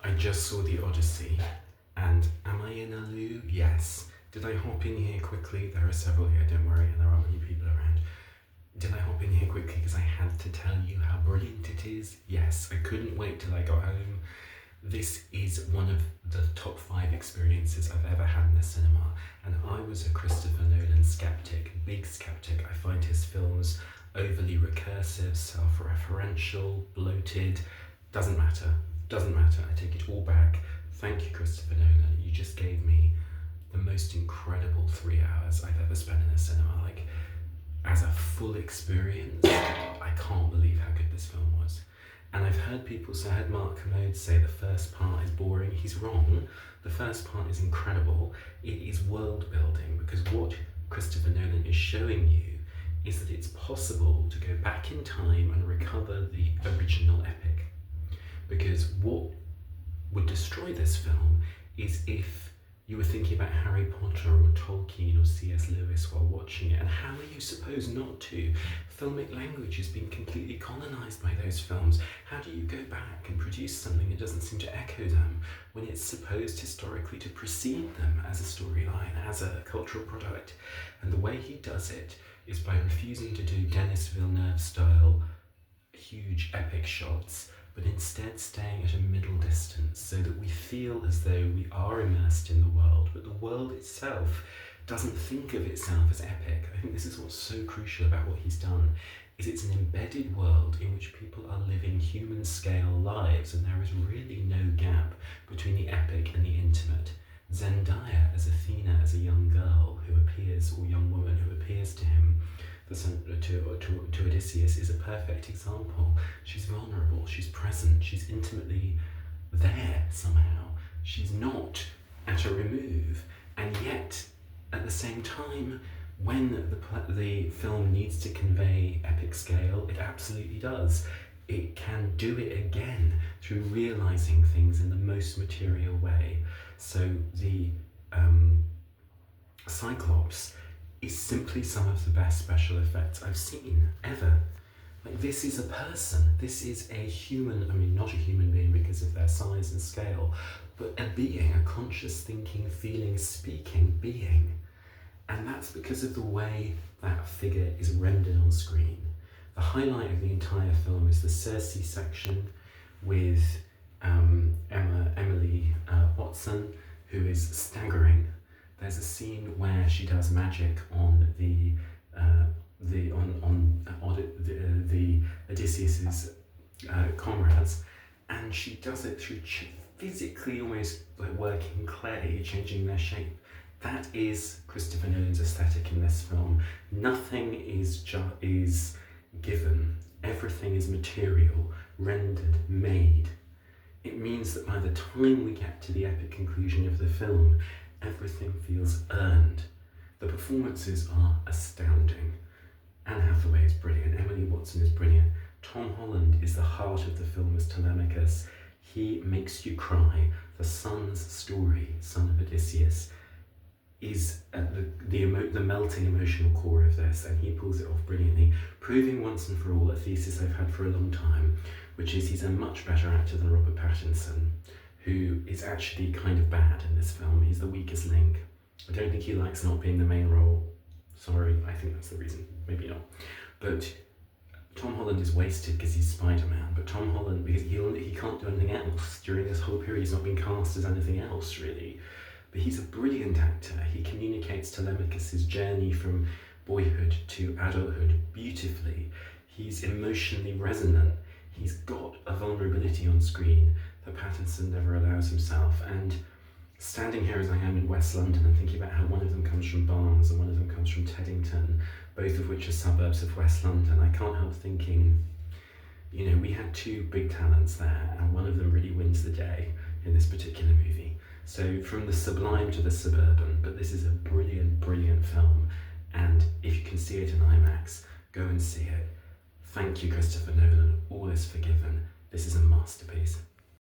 I just saw the Odyssey, and am I in a loo? Yes. Did I hop in here quickly? There are several here, don't worry, and there aren't many people around. Did I hop in here quickly because I had to tell you how brilliant it is? Yes, I couldn't wait till I got home. This is one of the top 5 experiences I've ever had in the cinema, and I was a Christopher Nolan skeptic, big skeptic. I find his films overly recursive, self-referential, bloated. Doesn't matter, I take it all back. Thank you, Christopher Nolan. You just gave me the most incredible 3 hours I've ever spent in a cinema. Like, as a full experience, I can't believe how good this film was. And I've heard people say, I heard Mark Commode say the first part is boring. He's wrong. The first part is incredible. It is world building, because what Christopher Nolan is showing you is that it's possible to go back in time and recover the original epic. Because what would destroy this film is if you were thinking about Harry Potter or Tolkien or C.S. Lewis while watching it, and how are you supposed not to? Filmic language has been completely colonised by those films. How do you go back and produce something that doesn't seem to echo them when it's supposed historically to precede them as a storyline, as a cultural product? And the way he does it is by refusing to do Denis Villeneuve-style huge epic shots, but instead staying at a middle distance so that we feel as though we are immersed in the world, but the world itself doesn't think of itself as epic. I think this is what's so crucial about what he's done, is it's an embedded world in which people are living human-scale lives, and there is really no gap between the epic and the intimate. Zendaya as Athena, as a young girl who appears, or young woman who appears to him, to Odysseus, is a perfect example. She's vulnerable, she's present, she's intimately there somehow. She's not at a remove, and yet at the same time, when the film needs to convey epic scale, it absolutely does. It can do it again through realizing things in the most material way. So the Cyclops is simply some of the best special effects I've seen ever. Like, this is a person, this is a human, I mean not a human being because of their size and scale, but a being, a conscious, thinking, feeling, speaking being. And that's because of the way that figure is rendered on screen. The highlight of the entire film is the Circe section with Emily Watson, who is staggering. There's a scene where she does magic on the Odysseus's comrades, and she does it through physically almost like working clay, changing their shape. That is Christopher Nolan's aesthetic in this film. Nothing is given. Everything is material, rendered, made. It means that by the time we get to the epic conclusion of the film, everything feels earned. The performances are astounding. Anne Hathaway is brilliant, Emily Watson is brilliant. Tom Holland is the heart of the film as Telemachus. He makes you cry. The son's story, son of Odysseus, is at the melting emotional core of this, and he pulls it off brilliantly, proving once and for all a thesis I've had for a long time, which is he's a much better actor than Robert Pattinson, who is actually kind of bad in this film. He's the weakest link. I don't think he likes not being the main role. Sorry, I think that's the reason. Maybe not. But Tom Holland is wasted because he's Spider-Man, but Tom Holland, because he can't do anything else. During this whole period, he's not been cast as anything else, really. But he's a brilliant actor. He communicates Telemachus' journey from boyhood to adulthood beautifully. He's emotionally resonant. He's got a vulnerability on screen that Pattinson never allows himself. And standing here as I am in West London and thinking about how one of them comes from Barnes and one of them comes from Teddington, both of which are suburbs of West London, I can't help thinking, you know, we had 2 big talents there, and one of them really wins the day in this particular movie. So from the sublime to the suburban, but this is a brilliant, brilliant film, and if you can see it in IMAX, go and see it. Thank you, Christopher Nolan. All is forgiven. This is a masterpiece.